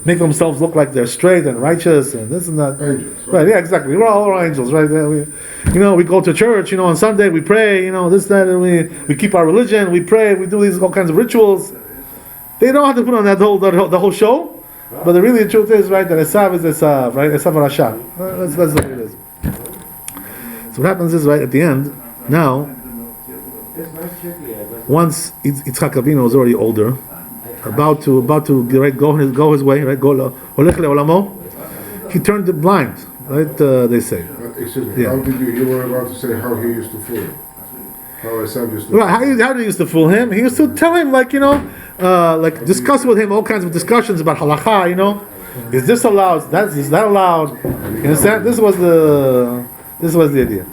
make themselves look like they're straight and righteous and this and that.
Angels,
right? Yeah, exactly. We're all angels, right? We go to church, on Sunday we pray, this, that, and we keep our religion, we pray, we do all kinds of rituals. They know how to put on that the whole show, but the truth is, right, that Esav is Esav, right? Esav Rasha. That's the way it is. So what happens is, right, at the end, now, once Yitzchak Avinu was already older, about to go his way, right? Holech le'olamo. He turned blind, right? They say.
Excuse me. Yeah. How did you were about to say how he used to fool him? How Esav used to.
Right. How did he used to fool him? He used to tell him like discuss with him all kinds of discussions about halakha. Is this allowed? Is that allowed? You understand? This was the idea.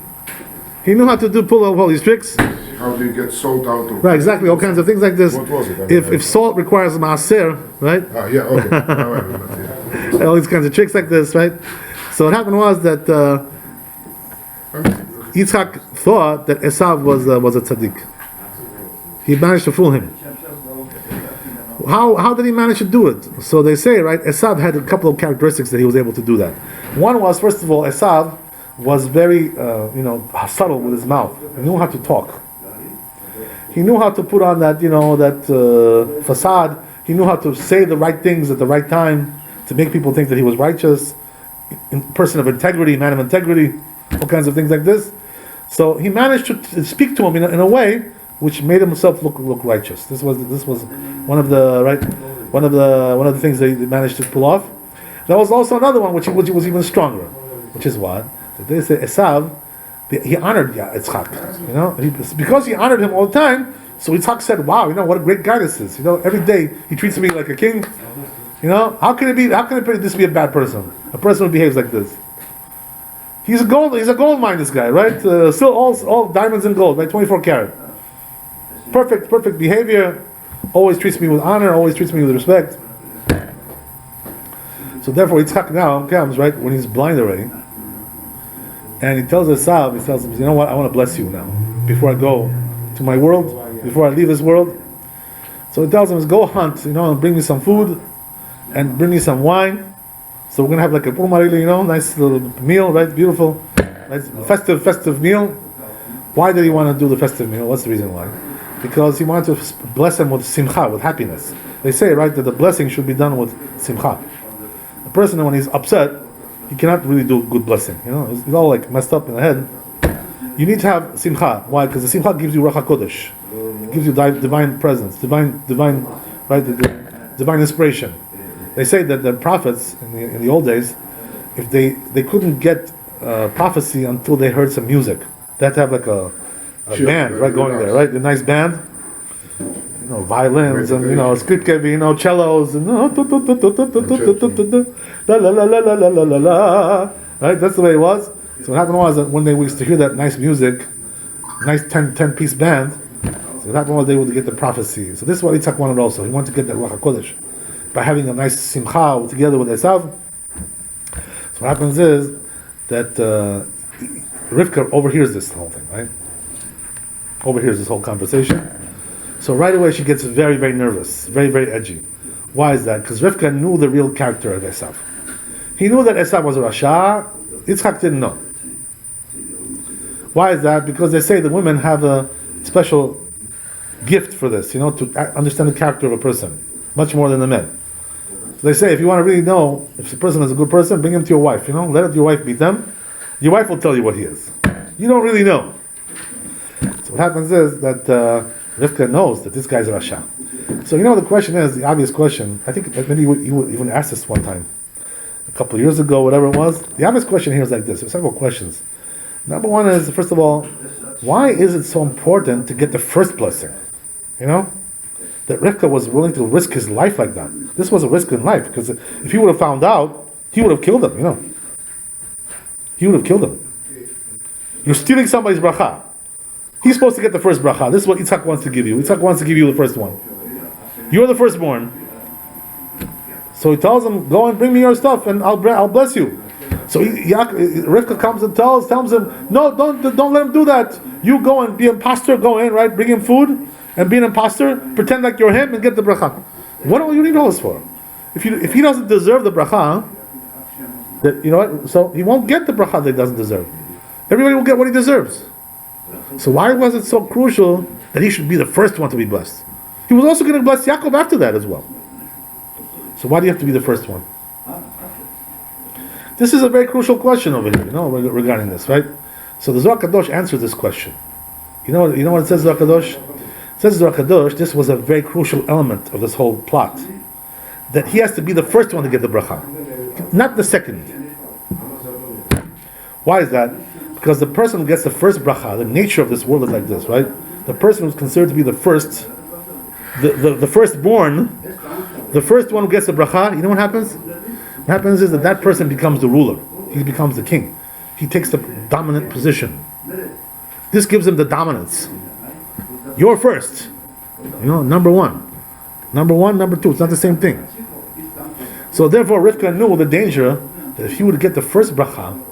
He knew how to pull all these tricks.
How do you get salt out of?
Right, exactly. All kinds of things like this.
What was it?
If salt requires maaser, right?
Yeah. Okay.
All these kinds of tricks like this, right? So what happened was that Yitzchak thought that Esav was a tzaddik. He managed to fool him. How did he manage to do it? So they say, right? Esav had a couple of characteristics that he was able to do that. One was, first of all, Esav was very subtle with his mouth. He knew how to talk. He knew how to put on that facade. He knew how to say the right things at the right time to make people think that he was righteous, person of integrity, man of integrity, all kinds of things like this. So he managed to speak to him in a way which made himself look righteous. This was one of the things that he managed to pull off. There was also another one which was even stronger, which is what? That they say Esav, he honored Yitzchak. Because he honored him all the time, so Yitzchak said, wow, what a great guy this is. Every day he treats me like a king. How can this be a bad person? A person who behaves like this. He's a gold mine, this guy, right? Still all diamonds and gold, right? 24 karat. Perfect behavior. Always treats me with honor, always treats me with respect. So therefore Yitzchak now comes, right, when he's blind already. And he tells Esav, him, you know what, I want to bless you now. Before I go to my world, before I leave this world. So he tells him, go hunt, and bring me some food, and bring me some wine. So we're going to have like a nice little meal, right, beautiful, nice festive meal. Why did he want to do the festive meal? What's the reason why? Because he wanted to bless him with simcha, with happiness. They say, right, that the blessing should be done with simcha. A person, when he's upset, he cannot really do good blessing. He's all like messed up in the head. You need to have simcha. Why? Because the simcha gives you Ruach HaKodesh. It gives you divine presence, divine inspiration. They say that the prophets in the old days, if they couldn't get prophecy until they heard some music, they had to have like a band, right, going there, right, a nice band, violins and skripkevi, cellos and la la la la la la la la, right? That's the way it was. So what happened was that when they used to hear that nice music, nice 10-piece band, so what happened was they would get the prophecy. So this is what Yitzchak wanted also. He wanted to get that Ruach HaKodesh by having a nice simcha together with Esav. So what happens is that Rivka overhears this whole thing, right? Overhears this whole conversation. So right away she gets very, very nervous, very, very edgy. Why is that? Because Rivka knew the real character of Esav. He knew that Esav was a Rasha. Yitzchak didn't know. Why is that? Because they say the women have a special gift for this, to understand the character of a person, much more than the men. So they say if you want to really know if the person is a good person, bring him to your wife, let your wife meet them. Your wife will tell you what he is. You don't really know. So what happens is that Rivka knows that this guy's a Rasha. So the question is, the obvious question, I think maybe you even asked this one time, a couple of years ago, whatever it was. The obvious question here is like this. There's several questions. Number one is, first of all, why is it so important to get the first blessing? That Rivka was willing to risk his life like that. This was a risk in life, because if he would have found out, he would have killed him, He would have killed him. You're stealing somebody's bracha. He's supposed to get the first bracha. This is what Yitzchak wants to give you. Yitzchak wants to give you the first one. You're the firstborn. So he tells him, go and bring me your stuff and I'll bless you. So Rivka comes and tells him, no, don't let him do that. You go and be an imposter, go in, right? Bring him food and be an imposter, pretend like you're him and get the bracha. What do you need all this for? If he doesn't deserve the bracha, so he won't get the bracha that he doesn't deserve. Everybody will get what he deserves. So why was it so crucial that he should be the first one to be blessed? He was also going to bless Yaakov after that as well. So why do you have to be the first one? This is a very crucial question over here, regarding this, right? So the Zohar Kadosh answers this question. You know what it says, Zohar Kadosh? It says Zohar Kadosh, this was a very crucial element of this whole plot. That he has to be the first one to get the bracha, not the second. Why is that? Because the person who gets the first bracha, the nature of this world is like this, right? The person who's considered to be the first, the firstborn, the first one who gets the bracha, you know what happens? What happens is that person becomes the ruler. He becomes the king. He takes the dominant position. This gives him the dominance. You're first. Number one. Number two. It's not the same thing. So therefore Rivka knew the danger that if he would get the first bracha,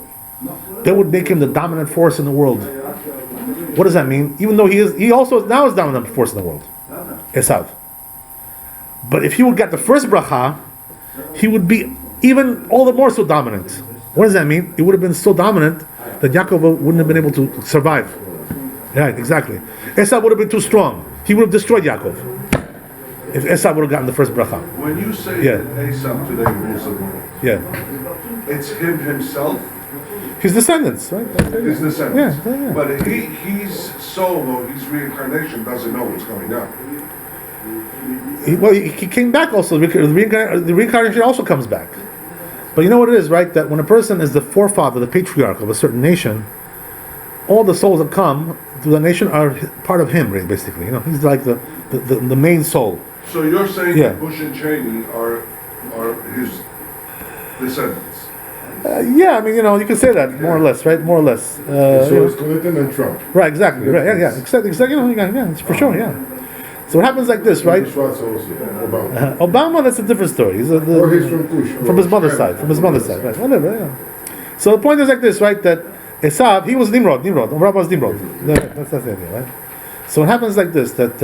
that would make him the dominant force in the world. What does that mean? Even though he also now is dominant force in the world. Esav. But if he would get the first bracha, he would be even all the more so dominant. What does that mean? It would have been so dominant that Yaakov wouldn't have been able to survive. Right, exactly. Esav would have been too strong. He would have destroyed Yaakov if Esav would have gotten the first bracha.
When you say that Esav today rules the world, it's him himself?
His descendants, right?
His descendants.
Yeah.
But he's soul, or his reincarnation doesn't know what's going on.
He came back also. The reincarnation also comes back. But you know what it is, right? That when a person is the forefather, the patriarch of a certain nation, all the souls that come to the nation are part of him, really, basically. He's like the main soul.
So you're saying
Yeah.
that Bush and Cheney are his descendants?
Yeah, I mean, you can say that more or less, right? More or less.
So it's Clinton and Trump.
Right, exactly. Right, yeah. Exactly. It's for sure. Yeah. So it happens like this, right?
Schwarz also, Obama.
Obama, that's a different story. He's
Or he's from Kush.
from his mother's side. From his mother's side, right? Whatever. Yeah. So the point is like this, right? That Esav, he was Nimrod. Rabbi was Nimrod. That's the idea, right? So it happens like this, that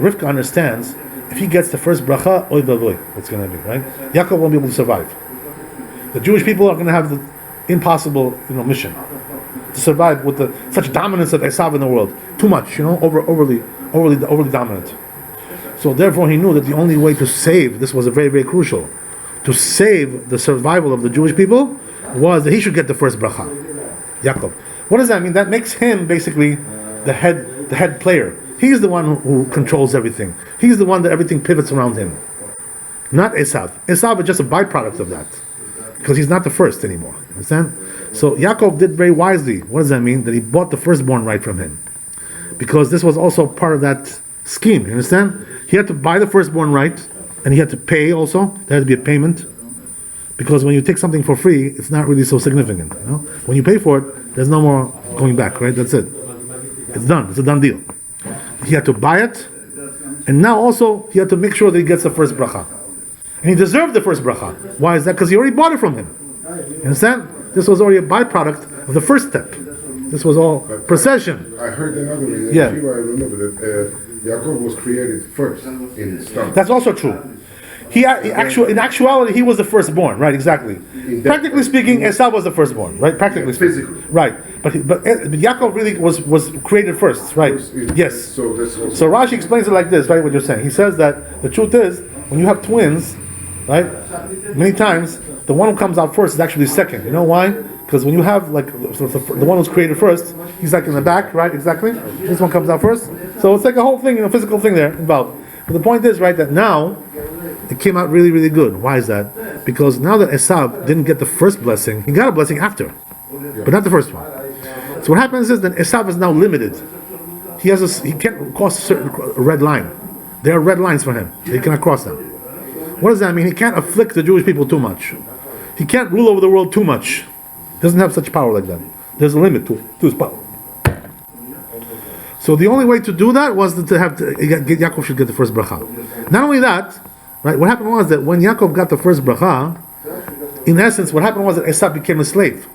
Rivka understands, if he gets the first bracha, oy vavoy, what's going to be, right? Yaakov won't be able to survive. The Jewish people are going to have the impossible, mission to survive with such dominance of Esav in the world. Too much, overly dominant. So therefore he knew that the only way to save, this was very, very crucial, to save the survival of the Jewish people was that he should get the first bracha, Yaakov. What does that mean? That makes him basically the head player. He's the one who controls everything. He's the one that everything pivots around him. Not Esav. Esav is just a byproduct of that, because he's not the first anymore. Understand? So Yaakov did very wisely. What does that mean? That he bought the firstborn right from him, because this was also part of that scheme. You understand? He had to buy the firstborn right, and he had to pay also. There had to be a payment, because when you take something for free, it's not really so significant. When you pay for it, there's no more going back. Right? That's it. It's done. It's a done deal. He had to buy it, and now also he had to make sure that he gets the first bracha. And he deserved the first bracha. Why is that? Because he already bought it from him. You understand? This was already a byproduct of the first step. This was all procession.
I heard another reason.
Yeah.
I remember that Yaakov was created first in start.
That's also true. In actuality, he was the firstborn, right? Exactly. Practically speaking, Esau was the firstborn, right? Practically speaking,
physically.
right? But Yaakov really was created first, right? Yes.
So that's also
So Rashi explains it like this, right? What you're saying. He says that the truth is, when you have twins, right? Many times the one who comes out first is actually second. You know why? Because when you have the one who's created first, he's like in the back, right? Exactly. This one comes out first. So it's like a whole thing, physical thing there involved. But the point is, right, that now it came out really, really good. Why is that? Because now that Esav didn't get the first blessing, he got a blessing after, but not the first one. So what happens is that Esav is now limited. He can't cross a certain red line. There are red lines for him. He cannot cross them. What does that mean? He can't afflict the Jewish people too much. He can't rule over the world too much. He doesn't have such power like that. There's a limit to his power. So the only way to do that was Yaakov should get the first bracha. Not only that, right? What happened was that when Yaakov got the first bracha, in essence, what happened was that Esav became a slave.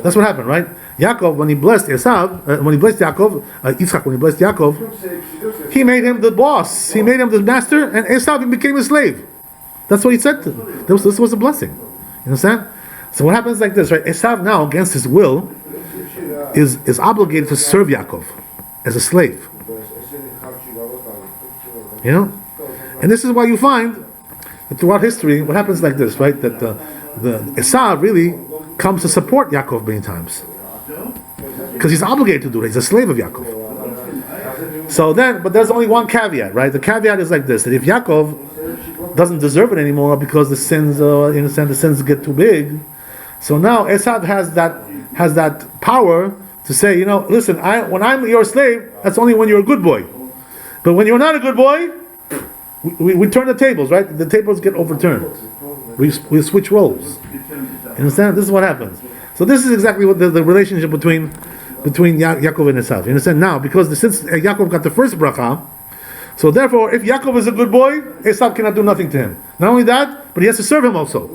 That's what happened, right? Yaakov, when he blessed Esav, when he blessed Yaakov, Yitzchak, when he blessed Yaakov, he made him the boss. He made him the master, and Esav became a slave. That's what he said to him. This was a blessing. You understand? So what happens like this, right? Esav now, against his will, is obligated to serve Yaakov as a slave. And this is why you find that throughout history, what happens like this, right? That the Esav really comes to support Yaakov many times, because he's obligated to do it. He's a slave of Yaakov. So then, but there's only one caveat, right? The caveat is like this: that if Yaakov doesn't deserve it anymore because the sins get too big, so now Esav has that power to say, listen, when I'm your slave, that's only when you're a good boy. But when you're not a good boy, we turn the tables, right? The tables get overturned. We switch roles. You understand? This is what happens. So this is exactly what the relationship between Yaakov and Esav. You understand? Now, because since Yaakov got the first bracha, so therefore, if Yaakov is a good boy, Esav cannot do nothing to him. Not only that, but he has to serve him also.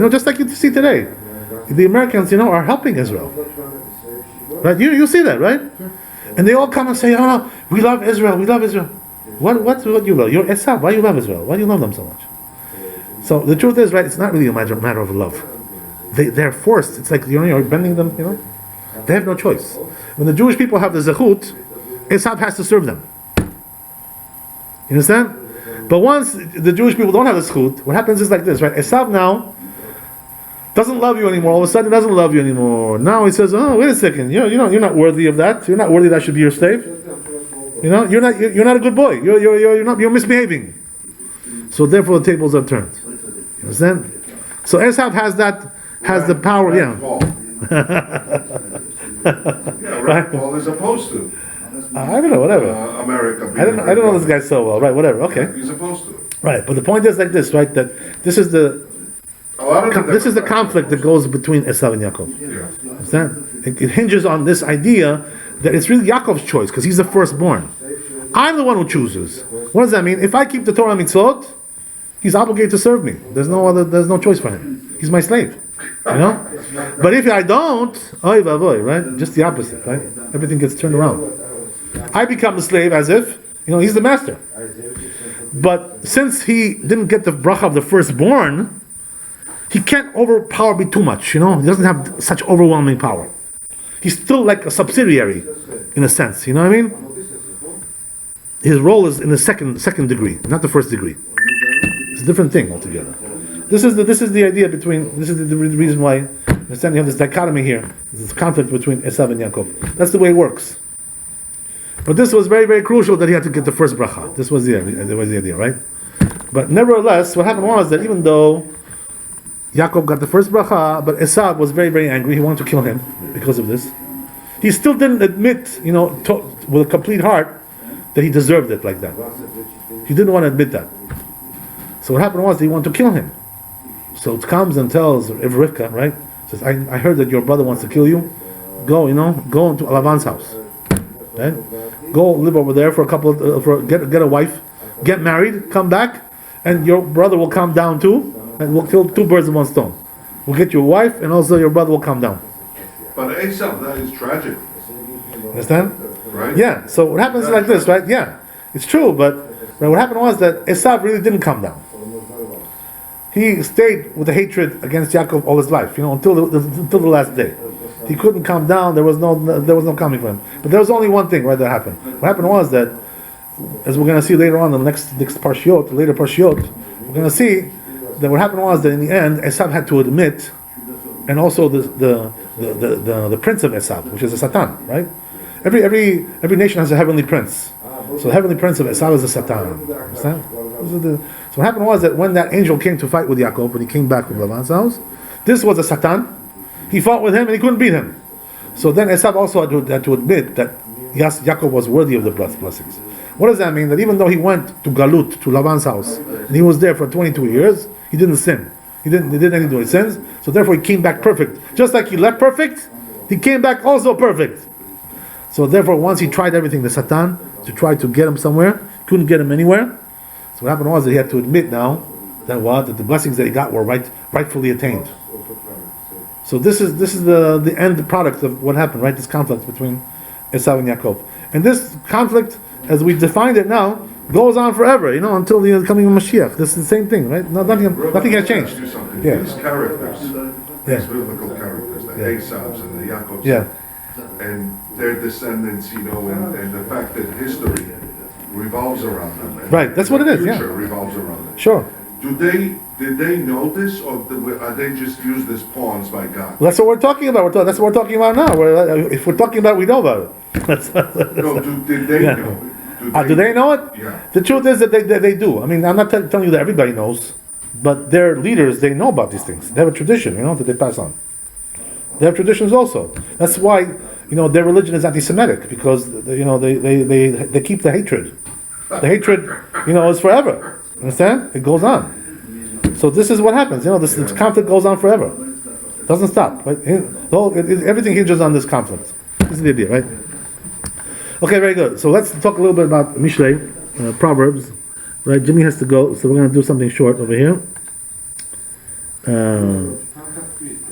Just like you see today. The Americans, are helping Israel. Right? You see that, right? And they all come and say, "Oh no, we love Israel. We love Israel." What you love? You're Esav. Why you love Israel? Why do you love them so much? So the truth is, right? It's not really a matter of love. They're forced. It's like you're bending them. They have no choice. When the Jewish people have the zechut, Esav has to serve them. You understand? But once the Jewish people don't have the zechut, what happens is like this, right? Esav now doesn't love you anymore. All of a sudden, doesn't love you anymore. Now he says, "Oh, wait a second. You're not worthy of that. You're not worthy that I should be your slave. You're not a good boy. You're misbehaving." So therefore, the tables are turned. You understand? So Esav has the power, yeah.
Paul. Yeah, Rand Paul is opposed to
I don't know, whatever.
America.
I don't know this guy so well, right? Whatever. Okay.
He's opposed to it.
Right, but the point is like this, right? That this is the conflict that goes between Esav and Yaakov.
Yeah.
Understand? It hinges on this idea that it's really Yaakov's choice because he's the firstborn. I'm the one who chooses. What does that mean? If I keep the Torah mitzvot, he's obligated to serve me. There's no choice for him. He's my slave. You know? But if I don't, oy vavoy, right? Just the opposite, right? Everything gets turned around. I become the slave as if, he's the master. But since he didn't get the bracha of the firstborn, he can't overpower me too much, He doesn't have such overwhelming power. He's still like a subsidiary, in a sense, you know what I mean? His role is in the second degree, not the first degree. It's a different thing altogether. This is the idea between. This is the reason why. Understand? You have this dichotomy here. This conflict between Esav and Yaakov. That's the way it works. But this was very, very crucial that he had to get the first bracha. This was the idea, right? But nevertheless, what happened was that even though Yaakov got the first bracha, but Esav was very, very angry. He wanted to kill him because of this. He still didn't admit, with a complete heart, that he deserved it like that. He didn't want to admit that. So what happened was he wanted to kill him. So it comes and tells Rivka, right? Says, I heard that your brother wants to kill you. Go into Lavan's house. Right? Go live over there for a couple of, get a wife, get married, come back, and your brother will come down too, and we'll kill two birds with one stone. We'll get your wife, and also your brother will come down.
But Esav, that is tragic.
Understand?
Right?
Yeah. So what happens is like this, right? Yeah, it's true. But what happened was that Esav really didn't come down. He stayed with the hatred against Yaakov all his life, until the last day. He couldn't come down. There was no coming for him. But there was only one thing, right? That happened. What happened was that, as we're going to see later on in the next parshiot, later parshiot, we're going to see that what happened was that in the end, Esav had to admit, and also the prince of Esav, which is a Satan, right? Every nation has a heavenly prince. So the heavenly prince of Esav is a Satan. Understand? So what happened was that when that angel came to fight with Yaakov, when he came back from Lavan's house, this was a Satan. He fought with him and he couldn't beat him. So then Esav also had to admit that yes, Yaakov was worthy of the blessings. What does that mean? That even though he went to Galut, to Lavan's house, and he was there for 22 years, he didn't sin. He didn't any do any sins. So therefore he came back perfect. Just like he left perfect, he came back also perfect. So therefore once he tried everything, the Satan, to try to get him somewhere, couldn't get him anywhere. So what happened was that he had to admit now that the blessings that he got were rightfully attained. So this is the end product of what happened, right? This conflict between Esav and Yaakov. And this conflict, as we defined it now, goes on forever, until the coming of Mashiach. This is the same thing, right? Nothing has changed.
Yeah. These characters, these biblical characters, the Esavs and the Yaakobs, and their descendants, and the fact that history revolves around them.
Right, that's what it is.
Future revolves around them.
Sure.
Did they know this, or are they just used as pawns by God?
Well, that's what we're talking about. That's what we're talking about now. If we're talking about it, we know about it.
No, did they know it?
Do they know it?
Yeah.
The truth is that they do. I mean, I'm not telling you that everybody knows, but their leaders, they know about these things. They have a tradition, that they pass on. They have traditions also. That's why, their religion is anti-Semitic, because, they keep the hatred. The hatred, is forever. Understand? It goes on. So this is what happens. This conflict goes on forever. It doesn't stop. Right? Everything hinges on this conflict. This is the idea, right? Okay, very good. So let's talk a little bit about Mishlei, Proverbs. Right? Jimmy has to go, so we're going to do something short over here.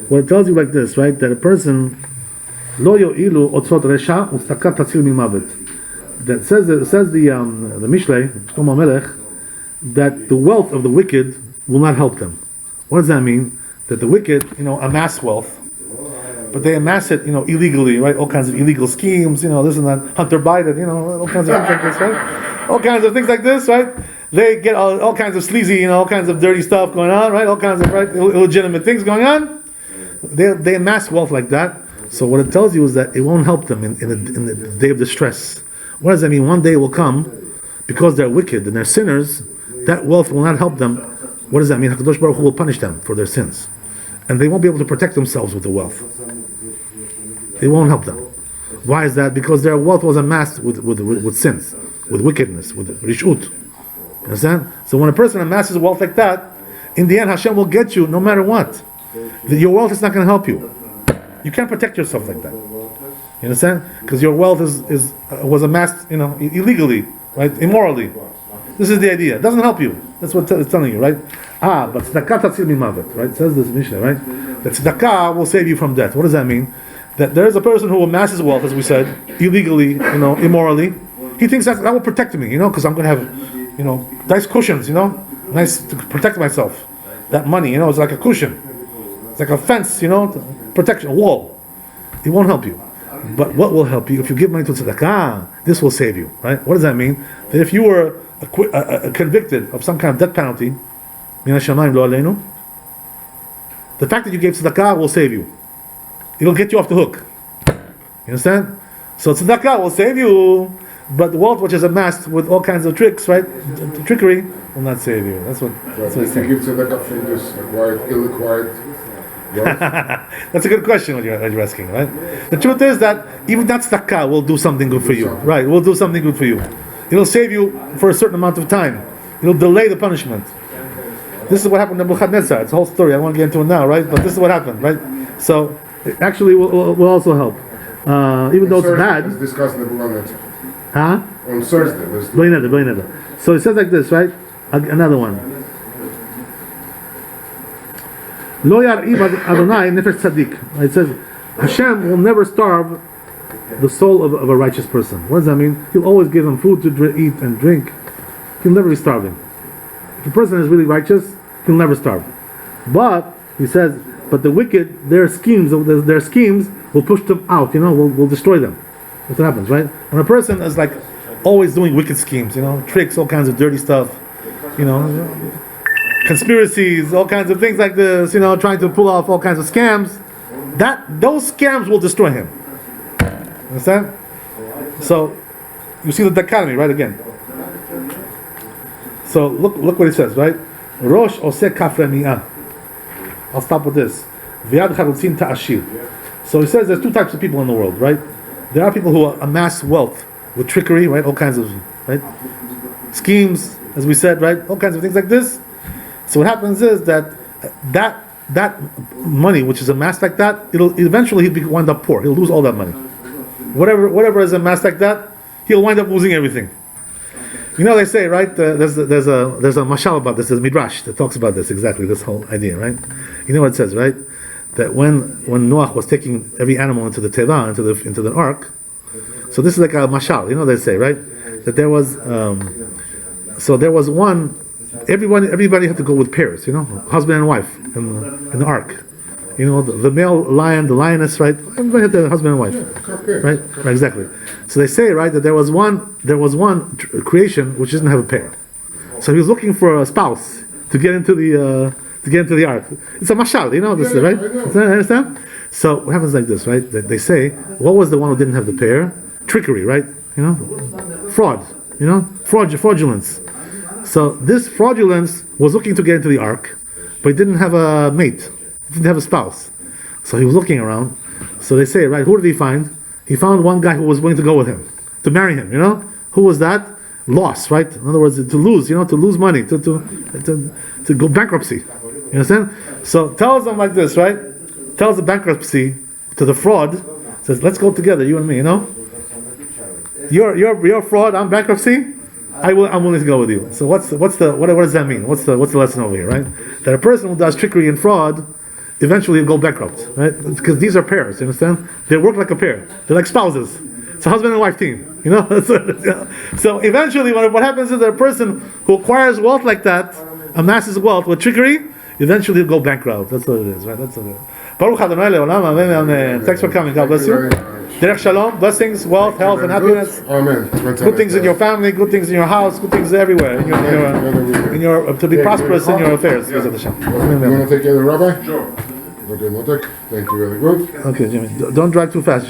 Well, it tells you like this, right? That a person, lo yo'ilu otzot resha ustakat tatzil mimavet. That says the Mishlei, Shlomo Melech, that the wealth of the wicked will not help them. What does that mean? That the wicked, amass wealth, but they amass it, illegally, right? All kinds of illegal schemes, this and that, Hunter Biden, all kinds of things like this, right? All kinds of things like this, right? They get all kinds of sleazy, all kinds of dirty stuff going on, right? All kinds of illegitimate things going on. They amass wealth like that. So what it tells you is that it won't help them in the day of distress. What does that mean? One day will come, because they're wicked and they're sinners, that wealth will not help them What does that mean? HaKadosh Baruch Hu will punish them for their sins, and they won't be able to protect themselves with the wealth. It won't help them. Why is that? Because their wealth was amassed with sins, with wickedness, with rishut. You understand? So when a person amasses wealth like that, in the end Hashem will get you no matter what. Your wealth is not going to help you. You can't protect yourself like that. You understand? Because your wealth was amassed, illegally, right? Immorally. This is the idea. It doesn't help you. That's what it's telling you, right? But tzedakah tatzil mimavet, right? It says this in Mishnah, right? That tzedakah will save you from death. What does that mean? That there is a person who amasses wealth, as we said, illegally, immorally. He thinks that will protect me, because I'm going to have, nice cushions, nice to protect myself. That money, it's like a cushion. It's like a fence, protection, a wall. It won't help you. But what will help you? If you give money to tzedakah, this will save you, right? What does that mean? That if you were convicted of some kind of death penalty, the fact that you gave tzedakah will save you. It'll get you off the hook. You understand? So tzedakah will save you, but the wealth which is amassed with all kinds of tricks, right? Trickery will not save you. That's what
if you give tzedakah from this acquired, ill-acquired wealth?
That's a good question what you're asking, right? The truth is that even that tzedakah will do something good for you, right? Will do something good for you. It'll save you for a certain amount of time. It'll delay the punishment. This is what happened to Nebuchadnezzar. It's a whole story. I don't want to get into it now, right? But this is what happened, right? So it actually will also help, even though it's bad.
Let's discuss Nebuchadnezzar.
Huh?
On Thursday.
So it says like this, right? Another one. Lo yar'ib Adonai nefesh tzaddik. It says Hashem will never starve the soul of a righteous person. What does that mean? He'll always give him food to eat and drink. He'll never be starving. If a person is really righteous, he'll never starve. But he says, but the wicked, their schemes will push them out. Will destroy them. That's what happens, right? When a person is like always doing wicked schemes, tricks, all kinds of dirty stuff, conspiracies, all kinds of things like this, trying to pull off all kinds of scams, those scams will destroy him. Understand? So you see the dichotomy, right? Again. So look what it says, right? Rosh oseh kafre mi'ah. I'll stop with this. V'yad charutzin ta'ashir. So he says there's two types of people in the world, right? There are people who amass wealth with trickery, right? All kinds of schemes, as we said, right? All kinds of things like this. So what happens is that money which is amassed like that, he'll wind up poor. He'll lose all that money. Whatever is amassed like that, he'll wind up losing everything. They say, right? There's a mashal about this. There's a midrash that talks about this exactly. This whole idea, right? You know what it says, right? That when Noach was taking every animal into the teva, into the ark. So this is like a mashal. They say, right? That there was one. Everybody had to go with pairs. Husband and wife in the ark. The male lion, the lioness, right? Everybody had the husband and wife, right? Exactly. So they say, right, that there was one creation which doesn't have a pair. So he was looking for a spouse to get into the ark. It's a mashal, this is right. Understand? So what happens like this, right? They say, what was the one who didn't have the pair? Trickery, right? Fraud. Fraudulence. So this fraudulence was looking to get into the ark, but he didn't have a mate. He didn't have a spouse. So he was looking around. So they say, right, who did he find? He found one guy who was willing to go with him, to marry him, Who was that? Loss, right? In other words, to lose money, to go bankruptcy. You understand? So tells them like this, right? Tells the bankruptcy to the fraud, says, let's go together, you and me, You're fraud, I'm bankruptcy. I'm willing to go with you. So what does that mean? What's the lesson over here, right? That a person who does trickery and fraud eventually will go bankrupt, right? Because these are pairs, you understand? They work like a pair. They're like spouses. It's a husband and wife team, So eventually, what happens is that a person who acquires wealth like that, amasses wealth with trickery, eventually he'll go bankrupt. That's what it is, right? That's what it is. Baruch Adonai le'olam, amen. Thanks for coming. God bless you. Derech shalom, blessings, wealth, health, and happiness.
Amen.
Good things in your family, good things in your house, good things everywhere. To be prosperous in your affairs. You want to take
care of the Rabbi? Sure. Okay, Motek. Thank you, very good.
Okay, Jimmy. Don't drive too fast.